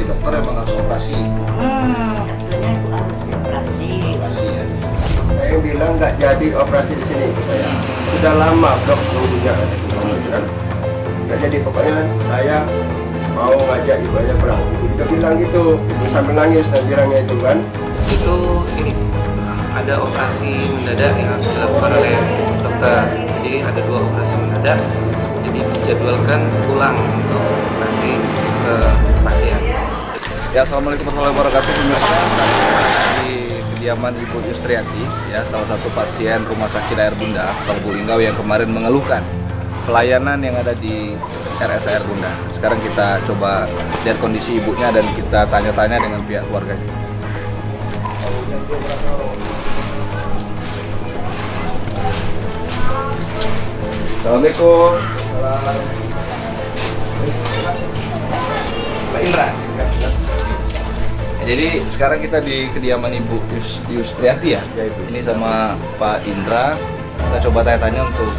dokter emang harus operasi. Dokternya itu harus operasi. Operasi ya. Saya yang bilang nggak jadi operasi di sini ibu saya. Sudah lama dok nunggunya. Nggak jadi, pokoknya saya mau ngajak ibu aja pulang. Ibu juga bilang gitu, ibu sambil nangis dan bilangnya itu kan. Itu ini ada operasi mendadak yang harus dilakukan oleh dokter. Jadi ada 2 operasi mendadak. Jadi dijadwalkan pulang untuk operasi ke pasien. Ya, assalamualaikum warahmatullahi wabarakatuh pemirsa. Di kediaman Ibu Yustriati, ya, salah satu pasien Rumah Sakit Air Bunda, Lubuk Linggau yang kemarin mengeluhkan pelayanan yang ada di RSAR Bunda. Sekarang kita coba lihat kondisi ibunya dan kita tanya-tanya dengan pihak keluarganya. Assalamualaikum. Pak Indra. Jadi sekarang kita di kediaman Ibu Yustriati ya. Ini sama Pak Indra. Kita coba tanya-tanya untuk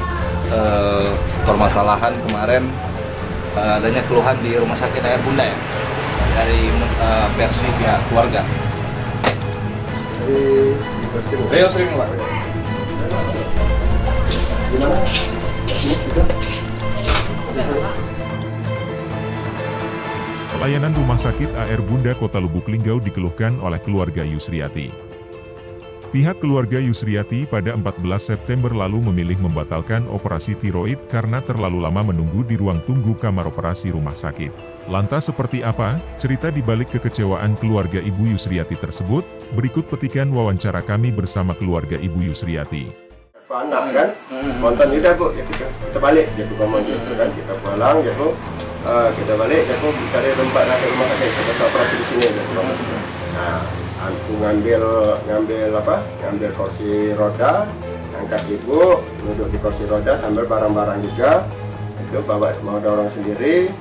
permasalahan kemarin adanya keluhan di Rumah Sakit Air Bunda ya, dari versi pihak keluarga. Ayo sering Pak. Gimana? Pelayanan Rumah Sakit AR Bunda Kota Lubuk Linggau dikeluhkan oleh keluarga Yusriati. Pihak keluarga Yusriati pada 14 September lalu memilih membatalkan operasi tiroid karena terlalu lama menunggu di ruang tunggu kamar operasi rumah sakit. Lantas seperti apa cerita di balik kekecewaan keluarga Ibu Yusriati tersebut? Berikut petikan wawancara kami bersama keluarga Ibu Yusriati. Anak kan, nonton juga bu, ya kita balik, ya bukan mau gitu kan, kita pulang, ya bu, kita balik, ya bu, cari tempat ke rumah sakit, kita operasi di sini, ya bu. Nah, aku ngambil kursi roda, angkat ibu, duduk di kursi roda sambil barang-barang juga, itu bawa mau dorong sendiri,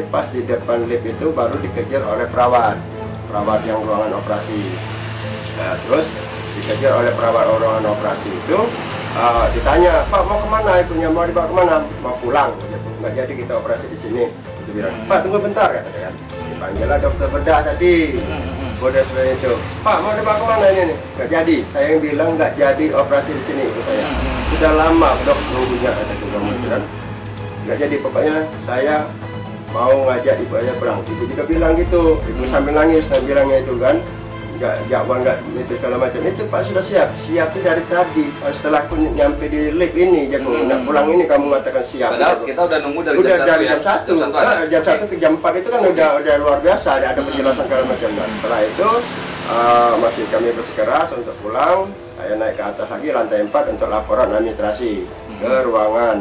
pas di depan lift itu baru dikejar oleh perawat yang ruangan operasi. Nah, terus dikejar oleh perawat ruangan operasi itu, ditanya, Pak mau kemana ibunya, mau dibawa kemana, mau pulang, gitu. Nggak jadi kita operasi di sini. Itu bilang, Pak tunggu bentar, katanya kan. Dipanggillah dokter bedah tadi, udah seperti itu. Pak mau dibawa kemana ini nih? Nggak jadi, saya yang bilang nggak jadi operasi di sini ibu saya. Sudah lama dok nunggunya, kata dokter kan. Nggak jadi, pokoknya saya mau ngajak ibu aja pulang. Ibu juga bilang gitu, ibu sambil nangis dan bilangnya itu kan. Nggak itu segala macam itu Pak sudah siap itu dari tadi. Setelah aku nyampe di lift ini jago nak pulang ini kamu mengatakan siap. Padahal kita udah nunggu dari jam 1 jam 1 ke jam 4 itu kan udah luar biasa, ada penjelasan segala macam. Nah, setelah itu masih kami bersikeras untuk pulang. Saya naik ke atas lagi lantai 4 untuk laporan administrasi ke ruangan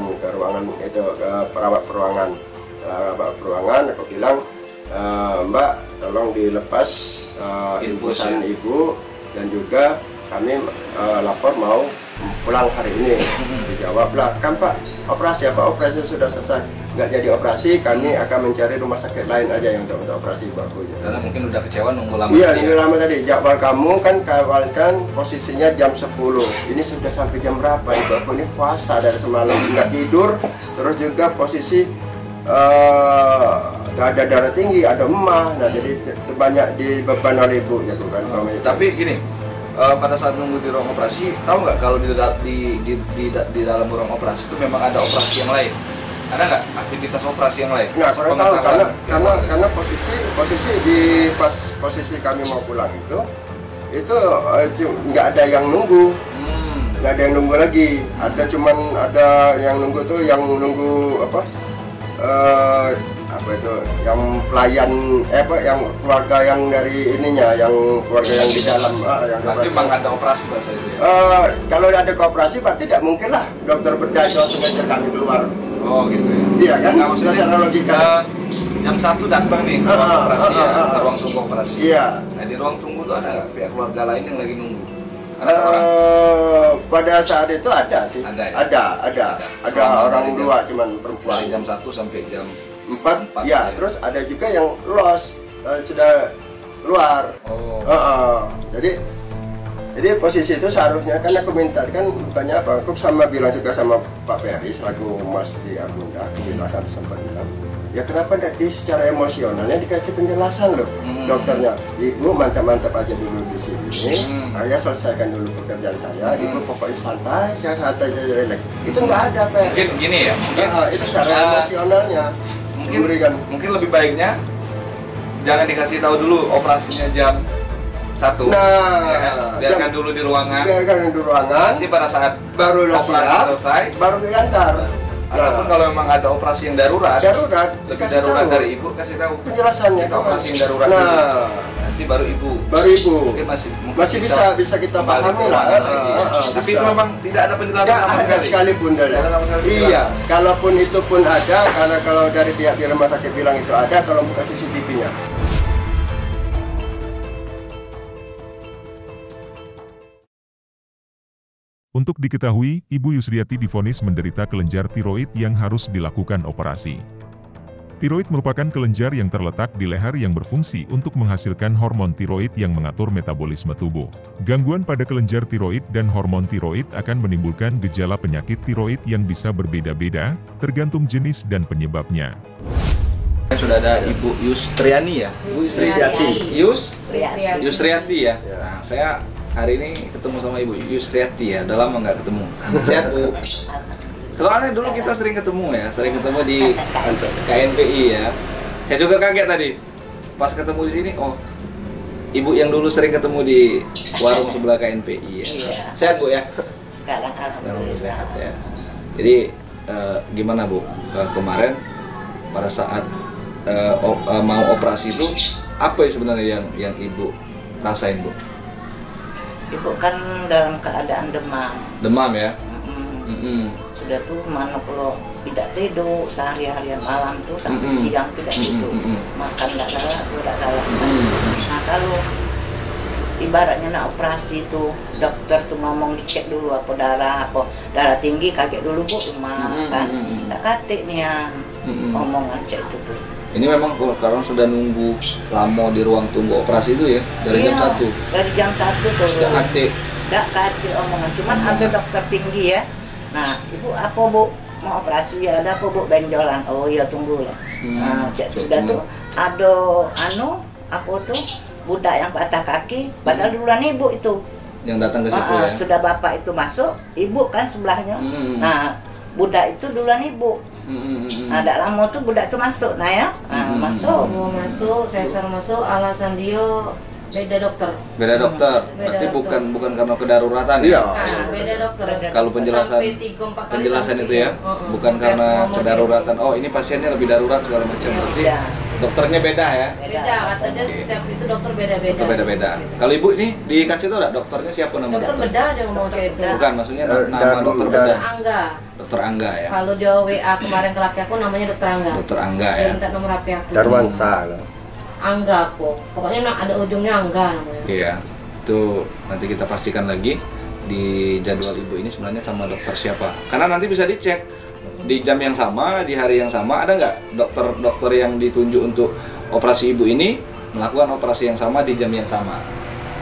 itu, ke perawat peruangan. Aku bilang, Mbak tolong dilepas infusan ibu, dan juga kami lapor mau pulang hari ini. Dijawablah, kan Pak operasi sudah selesai. Nggak jadi operasi, kami akan mencari rumah sakit lain aja yang untuk operasi ibu aku. Karena mungkin udah kecewa nunggu lama. Iya, nunggu lama tadi. Jadwal kamu kan posisinya jam 10. Ini sudah sampai jam berapa? Ibu aku ini puasa dari semalam, nggak tidur. Terus juga posisi ada darah tinggi, ada emah, nah jadi banyak dibeban oleh ibu ya bukan. Tapi gini, pada saat nunggu di ruang operasi, tahu nggak kalau di dalam ruang operasi itu memang ada operasi yang lain? Ada nggak aktivitas operasi yang lain? Nggak, kurang tahu karena posisi posisi kami mau pulang itu nggak ada yang nunggu. Nggak ada yang nunggu lagi, ada yang nunggu tuh, yang nunggu apa itu, yang pelayan yang keluarga yang dari ininya, yang keluarga yang di dalam berarti memang ada operasi bahasa itu ya? Kalau ada operasi berarti tidak mungkin lah dokter bedah langsung ngajar kami keluar. Oh gitu ya? Iya kan, nah, maksudnya secara logika jam 1 datang nih ke ruang operasi ya, ke ruang tunggu operasi. Iya. Nah di ruang tunggu tuh ada nggak pihak keluarga lain yang lagi nunggu? Pada saat itu ada sih. Ada orang dua, cuman perempuan. Dari jam 1 sampai jam 4 ya, terus ada juga yang lost, sudah keluar. Jadi posisi itu seharusnya kan aku minta kan banyak apa, aku bilang juga sama Pak Ferry selaku Mas di Arbunda, kita sempat bilang Ya kenapa tidak secara emosionalnya dikasih penjelasan loh dokternya. Ibu mantap-mantap aja dulu di sini. Saya selesaikan dulu pekerjaan saya. Ibu pokoknya santai, saya santai aja relax. Itu nggak ada Pak. Mungkin gini ya. Mungkin Itu secara emosionalnya. Mungkin lebih baiknya jangan dikasih tahu dulu operasinya jam 1. Nah, biarkan dulu di ruangan. Biarkan di ruangan. Nanti pada saat baru operasi siap, selesai, baru diantar. ataupun kalau memang ada operasi yang darurat, lebih kasih darurat tahu. dari ibu, kasih tahu Penjelasannya kita operasi yang darurat Nah, dulu. Nanti baru ibu mungkin masih bisa kita kembali ke pahami lah. ruangan lagi. Tapi itu memang tidak ada penjelasan Nggak sama ada sekali. sekalipun dari. Tidak ada sama sekali Iya, penjelasan. kalaupun itu pun ada, karena kalau dari pihak di rumah sakit bilang itu ada, kalau buka CCTV-nya. Untuk diketahui, Ibu Yusriati divonis menderita kelenjar tiroid yang harus dilakukan operasi. Tiroid merupakan kelenjar yang terletak di leher yang berfungsi untuk menghasilkan hormon tiroid yang mengatur metabolisme tubuh. Gangguan pada kelenjar tiroid dan hormon tiroid akan menimbulkan gejala penyakit tiroid yang bisa berbeda-beda, tergantung jenis dan penyebabnya. Sudah ada Ibu Yustriani ya? Bu Yusriati. Yusriati ya? Nah, saya hari ini ketemu sama Ibu Yusriati ya, udah lama nggak ketemu. Sehat Bu? Soalnya dulu kita sering ketemu di KNPI ya. Saya juga kaget tadi, pas ketemu di sini, oh Ibu yang dulu sering ketemu di warung sebelah KNPI ya. Iya. Sehat Bu ya? Sekarang Sekarang udah sehat alhamdulillah. ya. Jadi gimana Bu, kemarin pada saat mau operasi itu, apa ya sebenarnya yang Ibu rasain Bu? Ibu kan dalam keadaan demam. Demam ya? Sudah tuh mana kalau tidak tidur sehari-harian malam tuh sampai siang tidak tidur. Makan nggak galak. Nah kalau ibaratnya nak operasi tuh dokter tuh ngomong dicek dulu apa darah tinggi, kaget dulu Bu kan nggak katik nih ya omongan cek itu tuh. Ini memang kalau sudah nunggu lama di ruang tunggu operasi itu ya, dari jam 1. Dari jam 1 tuh. Nggak katik omongan, cuman ada dokter tinggi ya. Nah, Ibu apa Bu mau operasi ya? Ada apa Bu benjolan? Oh iya tunggu lah. Nah, cek sudah tuh ada apa tuh budak yang patah kaki, padahal duluan Ibu itu. Yang datang ke situ ya. Sudah Bapak itu masuk, Ibu kan sebelahnya. Nah, budak itu duluan Ibu. Ada lama tuh budak tuh masuk, nah ya, masuk. Mau masuk, sesar masuk, alasan dia beda dokter. Beda dokter, berarti bukan karena kedaruratan ya? Beda dokter. Kalau penjelasan itu ya, bukan karena kedaruratan. Oh ini pasiennya lebih darurat segala macam, berarti dokternya beda ya? Beda, katanya setiap itu dokter beda-beda. Dokter beda-beda. Kalau Ibu ini dikasih tahu nggak dokternya siapa nama Dokter bedah dia ngomong kayak itu. Bukan, maksudnya nama dokter bedah. Angga. Dokter Angga ya? Kalau dia WA kemarin ke laki aku namanya dokter Angga. Dokter Angga Dia ya? minta nomor HP aku. Darwansa. Angga kok. Pokoknya ada ujungnya Angga namanya. Iya, itu nanti kita pastikan lagi di jadwal Ibu ini sebenarnya sama dokter siapa. Karena nanti bisa dicek di jam yang sama, di hari yang sama, ada nggak dokter yang ditunjuk untuk operasi Ibu ini melakukan operasi yang sama di jam yang sama.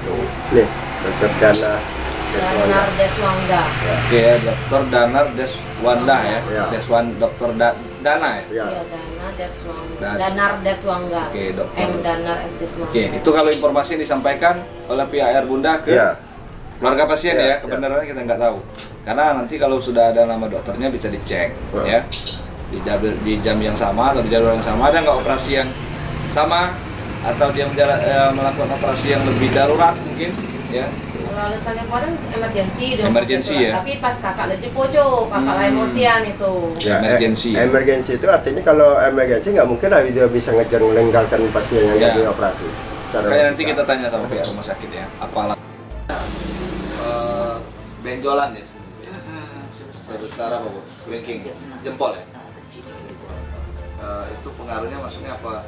Tuh. Nih, dokter Danar Deswangga. Oke ya, dokter Danar Deswanda ya. Ya. Dokter Dana ya. Iya. Iya, Danar Deswangga. Oke, dokter. M Danar M Deswangga. Oke, itu kalau informasi yang disampaikan oleh pihak Air Bunda ke keluarga pasien ya, kebenarannya kita nggak tahu. Karena nanti kalau sudah ada nama dokternya bisa dicek ya. Di jam yang sama atau di jadwal yang sama, ada nggak operasi yang sama atau dia melakukan operasi yang lebih darurat mungkin ya. Kalau alasannya kemarin emergensi Ya. Tapi pas kakak lagi pojok, kakak lah emosian itu. Ya, Emergensi. Emergensi itu artinya kalau emergensi nggak mungkin lah dia bisa ngejar meninggalkan pasien yang lagi operasi. Kayak nanti kita tanya sama pihak rumah sakit ya, apalah benjolan ya sebesar apa Bu? Swingking jempol ya? Itu pengaruhnya maksudnya apa?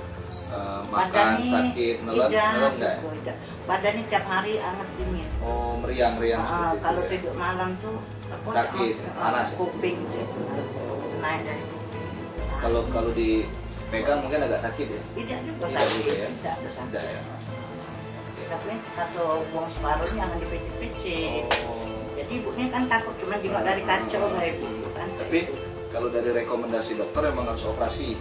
Makan sakit, nelen enggak ya? Badannya tiap hari hangat dingin. Oh, meriang seperti kalau itu ya? tidur malam tuh sakit, panas. Kuping tuh naik dari kuping. Kalau dipegang mungkin agak sakit ya? Tidak juga Tidak sakit. juga ya? Tidak ada sakit. Tidak ya? Tapi kalau buang separuhnya jangan dipicit-picit. Jadi ibunya kan takut cuma tengok dari kaca lah ibu kan. Tapi Kalau dari rekomendasi dokter emang harus operasi.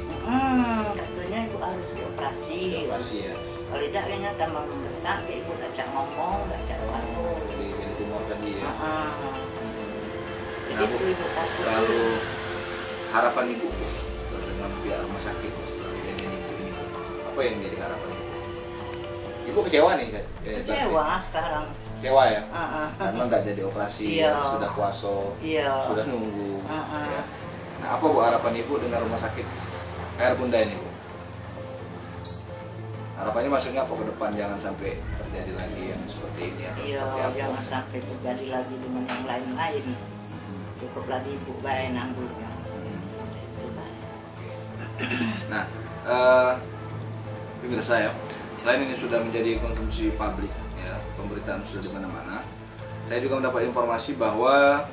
Katanya ibu harus dioperasi. Operasi ya. Kalau tidak kayaknya tambah membesar, kayak ibu gak cak ngomong, gak cak anu. Jadi tumor tadi ya. Jadi itu ibu takut. Kalau harapan ibu dengan pihak rumah sakit setelah kejadian ini, apa yang menjadi harapan ibu? Ibu kecewa nih kan? Kecewa sekarang. Kecewa ya? Karena nggak jadi operasi, Iya. sudah kuaso, Iya. sudah nunggu. Ya. Nah, apa Bu harapan ibu dengan rumah sakit Air Bunda ini Bu? Harapannya maksudnya apa ke depan, jangan sampai terjadi lagi yang seperti ini ya? Iya, jangan sampai terjadi lagi dengan yang lain-lain. Cukuplah ibu baik nanggungnya. Itu baik. Nah, pemirsa ya, selain ini sudah menjadi konsumsi publik, ya, pemberitaan sudah di mana-mana. Saya juga mendapat informasi bahwa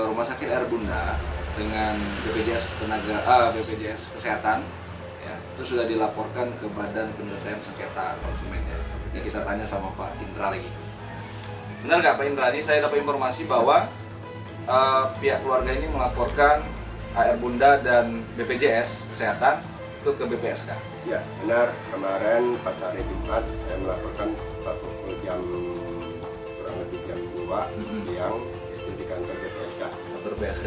Rumah Sakit Air Bunda dengan BPJS BPJS Kesehatan, ya, itu sudah dilaporkan ke Badan Penyelesaian Sengketa Konsumen. Ya. Ini kita tanya sama Pak Indra lagi. Benar nggak Pak Indra? Ini saya dapat informasi bahwa pihak keluarga ini melaporkan Air Bunda dan BPJS Kesehatan itu ke BPSK. Ya, benar. Kemarin pas hari Jumat saya melaporkan pukul kurang lebih jam 2 siang itu di kantor BPSK. Kantor BPSK.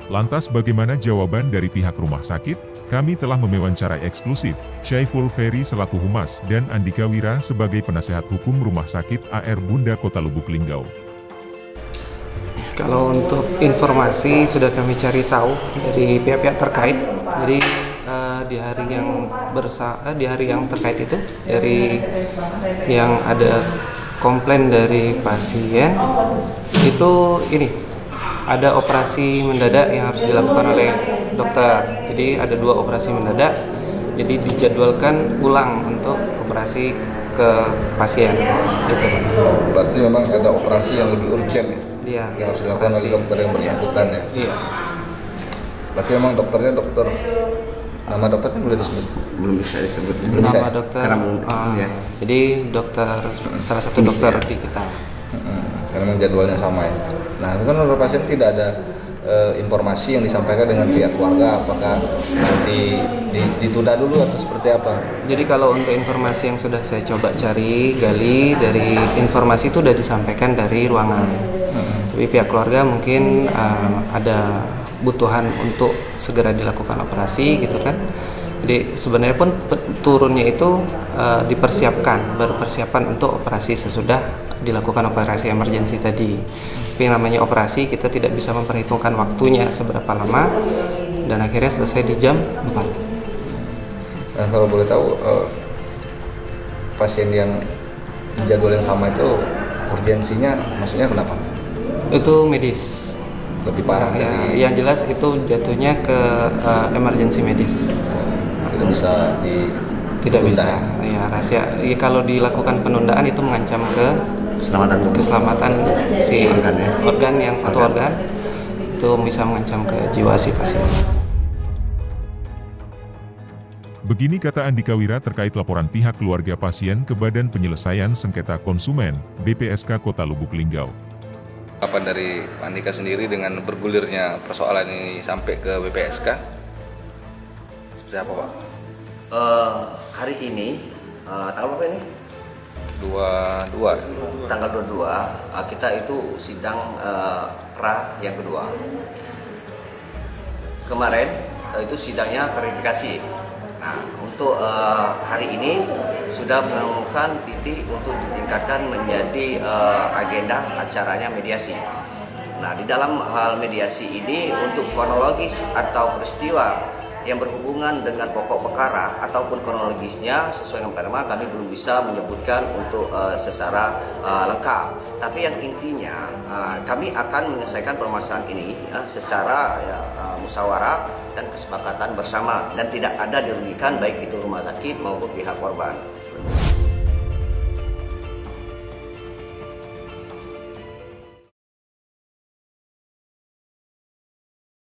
Lantas bagaimana jawaban dari pihak rumah sakit? Kami telah mewawancarai eksklusif Syaiful Ferry selaku Humas dan Andika Wira sebagai penasehat hukum Rumah Sakit Air Bunda Kota Lubuk Linggau. Kalau untuk informasi sudah kami cari tahu dari pihak-pihak terkait. Jadi di hari yang terkait itu, dari yang ada komplain dari pasien itu ini ada operasi mendadak yang harus dilakukan oleh dokter. Jadi ada 2 operasi mendadak. Jadi dijadwalkan ulang untuk operasi ke pasien. Gitu. Berarti memang ada operasi yang lebih urgent ya? Iya. Yang harus dilakukan oleh dokter yang bersangkutan ya? Iya. Berarti memang dokternya dokter, nama dokternya boleh disebut? Belum bisa disebut. Belum bisa. Nama dokter. Ya. Jadi dokter salah satu dokter di kita. Karena memang jadwalnya sama ya. Nah, itu kan untuk pasien tidak ada informasi yang disampaikan dengan pihak keluarga, apakah nanti ditunda dulu atau seperti apa? Jadi kalau untuk informasi yang sudah saya coba gali dari informasi itu sudah disampaikan dari ruangan. Tapi pihak keluarga mungkin ada kebutuhan untuk segera dilakukan operasi gitu kan. Jadi sebenarnya pun turunnya itu baru persiapan untuk operasi sesudah dilakukan operasi emergensi tadi. Tapi namanya operasi kita tidak bisa memperhitungkan waktunya seberapa lama, dan akhirnya selesai di jam 4. Nah, kalau boleh tahu pasien yang jadwal yang sama itu urgensinya maksudnya kenapa? Itu medis. Lebih parah ya, yang jelas itu jatuhnya ke emergensi medis. Tidak bisa tidak bisa ya, rahasia ya, kalau dilakukan penundaan itu mengancam keselamatan si organ yang satu organ itu bisa mengancam ke jiwa si pasien. Begini kata Andika Wira terkait laporan pihak keluarga pasien ke Badan Penyelesaian Sengketa Konsumen BPSK Kota Lubuk Linggau. Apa dari Pak Andika sendiri dengan bergulirnya persoalan ini sampai ke BPSK? Seperti apa Pak? Hari ini, tanggal berapa ini? 22. Tanggal 22, kita itu sidang pra yang kedua. Kemarin itu sidangnya klarifikasi. Nah, untuk hari ini sudah menemukan titik untuk ditingkatkan menjadi agenda acaranya mediasi. Nah, di dalam hal mediasi ini untuk kronologis atau peristiwa yang berhubungan dengan pokok perkara ataupun kronologisnya sesuai dengan perma kami belum bisa menyebutkan untuk secara lengkap. Tapi yang intinya kami akan menyelesaikan permasalahan ini secara musyawarah dan kesepakatan bersama dan tidak ada dirugikan baik itu rumah sakit maupun pihak korban.